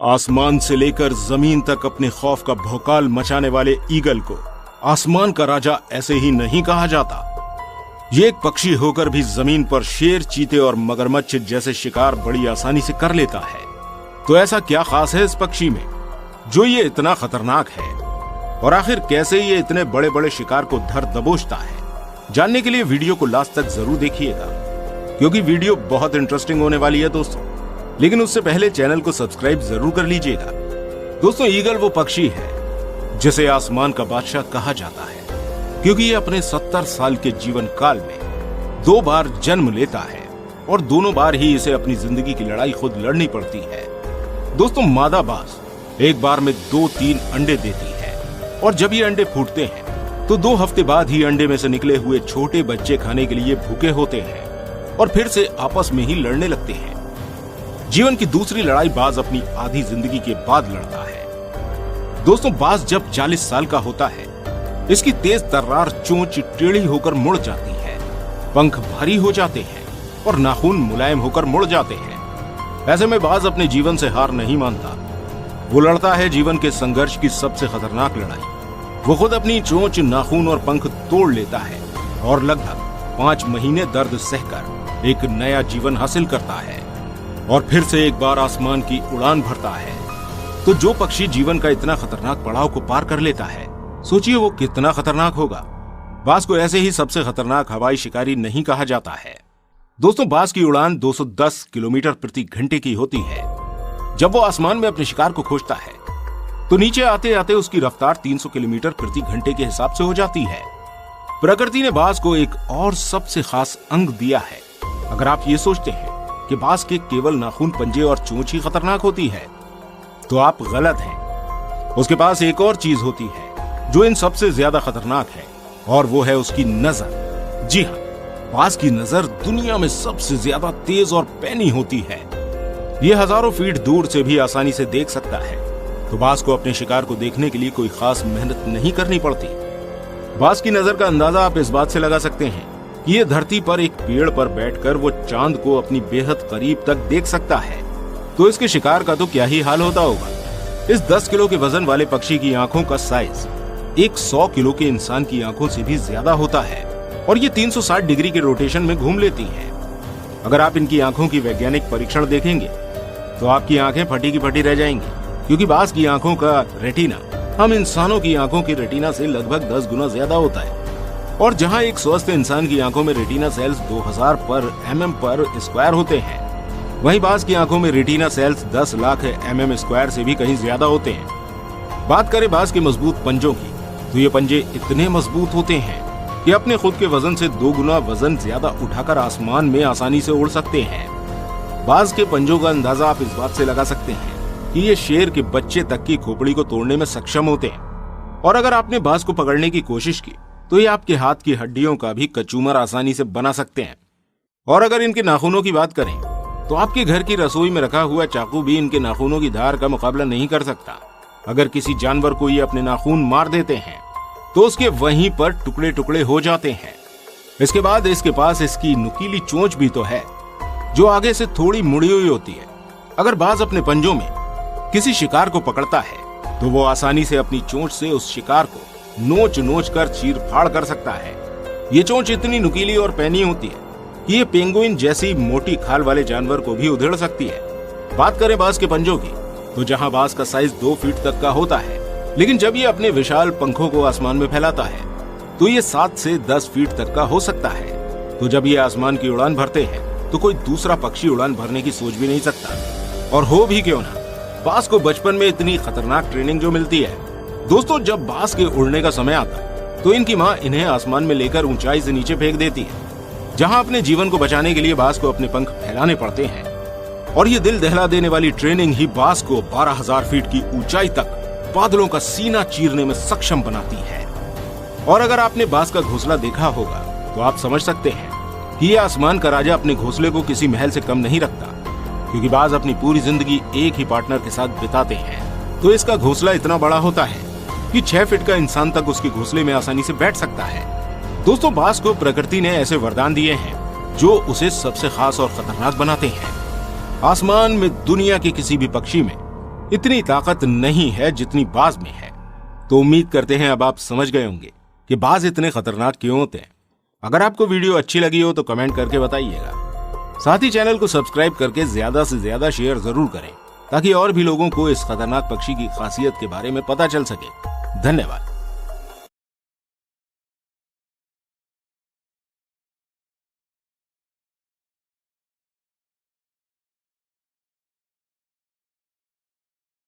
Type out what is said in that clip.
आसमान से लेकर जमीन तक अपने खौफ का भौकाल मचाने वाले ईगल को आसमान का राजा ऐसे ही नहीं कहा जाता। ये एक पक्षी होकर भी जमीन पर शेर, चीते और मगरमच्छ जैसे शिकार बड़ी आसानी से कर लेता है। तो ऐसा क्या खास है इस पक्षी में जो ये इतना खतरनाक है, और आखिर कैसे ये इतने बड़े बड़े शिकार को धर दबोचता है? जानने के लिए वीडियो को लास्ट तक जरूर देखिएगा, क्योंकि वीडियो बहुत इंटरेस्टिंग होने वाली है दोस्तों। लेकिन उससे पहले चैनल को सब्सक्राइब जरूर कर लीजिएगा। दोस्तों, ईगल वो पक्षी है जिसे आसमान का बादशाह कहा जाता है, क्योंकि ये अपने 70 साल के जीवन काल में 2 बार जन्म लेता है और दोनों बार ही इसे अपनी जिंदगी की लड़ाई खुद लड़नी पड़ती है। दोस्तों, मादा बाज एक बार में 2-3 अंडे देती है, और जब ये अंडे फूटते हैं तो 2 हफ्ते बाद ही अंडे में से निकले हुए छोटे बच्चे खाने के लिए भूखे होते हैं और फिर से आपस में ही लड़ने लगते हैं। जीवन की दूसरी लड़ाई बाज अपनी आधी जिंदगी के बाद लड़ता है। दोस्तों, बाज जब 40 साल का होता है, इसकी तेज तर्रार चोंच टेढ़ी होकर मुड़ जाती है, पंख भारी हो जाते हैं और नाखून मुलायम होकर मुड़ जाते हैं। ऐसे में बाज अपने जीवन से हार नहीं मानता। वो लड़ता है जीवन के संघर्ष की सबसे खतरनाक लड़ाई। वो खुद अपनी चोंच, नाखून और पंख तोड़ लेता है और लगभग 5 महीने दर्द सहकर एक नया जीवन हासिल करता है और फिर से एक बार आसमान की उड़ान भरता है। तो जो पक्षी जीवन का इतना खतरनाक पड़ाव को पार कर लेता है, सोचिए वो कितना खतरनाक होगा। बाज को ऐसे ही सबसे खतरनाक हवाई शिकारी नहीं कहा जाता है। दोस्तों, बाज की उड़ान 210 किलोमीटर प्रति घंटे की होती है। जब वो आसमान में अपने शिकार को खोजता है तो नीचे आते आते उसकी रफ्तार 300 किलोमीटर प्रति घंटे के हिसाब से हो जाती है। प्रकृति ने बाज को एक और सबसे खास अंग दिया है। अगर आप ये सोचते हैं कि बाज के केवल नाखून, पंजे और चोंच ही खतरनाक होती है, तो आप गलत हैं। उसके पास एक और चीज होती है जो इन सबसे ज्यादा खतरनाक है, और वो है उसकी नजर। जी हाँ, बाज की नजर दुनिया में सबसे ज्यादा तेज और पैनी होती है। ये हजारों फीट दूर से भी आसानी से देख सकता है। तो बाज को अपने शिकार को देखने के लिए कोई खास मेहनत नहीं करनी पड़ती। बाज की नजर का अंदाजा आप इस बात से लगा सकते हैं कि ये धरती पर एक पेड़ पर बैठकर वो चांद को अपनी बेहद करीब तक देख सकता है, तो इसके शिकार का तो क्या ही हाल होता होगा। इस 10 किलो के वजन वाले पक्षी की आंखों का साइज एक 100 किलो के इंसान की आंखों से भी ज्यादा होता है, और ये 360 डिग्री के रोटेशन में घूम लेती हैं। अगर आप इनकी आंखों की वैज्ञानिक परीक्षण देखेंगे तो आपकी आंखें फटी की फटी रह जाएंगी, क्योंकि बाज की आंखों का रेटिना हम इंसानों की आंखों की रेटिना से लगभग 10 गुना ज्यादा होता है। और जहां एक स्वस्थ इंसान की आंखों में रेटिना सेल्स 2000 पर mm पर स्क्वायर होते हैं, वहीं बाज की आंखों में retina cells 10 lakh mm square से भी कहीं ज्यादा होते हैं। बात करें बाज के मजबूत पंजों की, तो ये पंजे इतने मजबूत होते हैं कि अपने खुद के वजन से 2 गुना वजन ज्यादा उठाकर आसमान में आसानी से उड़ सकते हैं। बाज के पंजों का अंदाजा आप इस बात से लगा सकते हैं कि ये शेर के बच्चे तक की खोपड़ी को तोड़ने में सक्षम होते हैं। और अगर आपने बाज को पकड़ने की कोशिश की तो ये आपके हाथ की हड्डियों का भी कचूमर आसानी से बना सकते हैं। और अगर इनके नाखूनों की बात करें तो आपके घर की रसोई में रखा हुआ चाकू भी इनके नाखूनों की धार का मुकाबला नहीं कर सकता। अगर किसी जानवर को ये अपने नाखून मार देते हैं तो उसके वहीं पर टुकड़े टुकड़े हो जाते हैं। इसके बाद इसके पास इसकी नुकीली चोंच भी तो है, जो आगे से थोड़ी मुड़ी हुई होती है। अगर बाज अपने पंजों में किसी शिकार को पकड़ता है तो वो आसानी से अपनी चोंच से उस शिकार को नोच नोच कर चीर फाड़ कर सकता है। ये चोंच इतनी नुकीली और पैनी होती है कि ये पेंगुइन जैसी मोटी खाल वाले जानवर को भी उधेड़ सकती है। बात करें बाज के पंजों की, तो जहां बाज का साइज 2 फीट तक का होता है, लेकिन जब ये अपने विशाल पंखों को आसमान में फैलाता है तो ये 7 से 10 फीट तक का हो सकता है। तो जब ये आसमान की उड़ान भरते हैं तो कोई दूसरा पक्षी उड़ान भरने की सोच भी नहीं सकता। और हो भी क्यों ना, बाज को बचपन में इतनी खतरनाक ट्रेनिंग जो मिलती है। दोस्तों, जब बाज के उड़ने का समय आता है तो इनकी माँ इन्हें आसमान में लेकर ऊंचाई से नीचे फेंक देती है, जहां अपने जीवन को बचाने के लिए बाज को अपने पंख फैलाने पड़ते हैं। और ये दिल दहला देने वाली ट्रेनिंग ही बाज को 12,000 फीट की ऊंचाई तक बादलों का सीना चीरने में सक्षम बनाती है। और अगर आपने बाज का घोंसला देखा होगा तो आप समझ सकते हैं कि ये आसमान का राजा अपने घोंसले को किसी महल से कम नहीं रखता, क्योंकि बाज अपनी पूरी जिंदगी एक ही पार्टनर के साथ बिताते हैं। तो इसका घोंसला इतना बड़ा होता है कि 6 फीट का इंसान तक उसके घोंसले में आसानी से बैठ सकता है। दोस्तों, बाज को प्रकृति ने ऐसे वरदान दिए हैं जो उसे सबसे खास और खतरनाक बनाते हैं। आसमान में दुनिया के किसी भी पक्षी में इतनी ताकत नहीं है जितनी बाज में है। तो उम्मीद करते हैं अब आप समझ गए होंगे कि बाज इतने खतरनाक क्यों होते हैं। अगर आपको वीडियो अच्छी लगी हो तो कमेंट करके बताइएगा। साथ ही चैनल को सब्सक्राइब करके ज्यादा से ज्यादा शेयर जरूर करें ताकि और भी लोगों को इस खतरनाक पक्षी की खासियत के बारे में पता चल सके। धन्यवाद।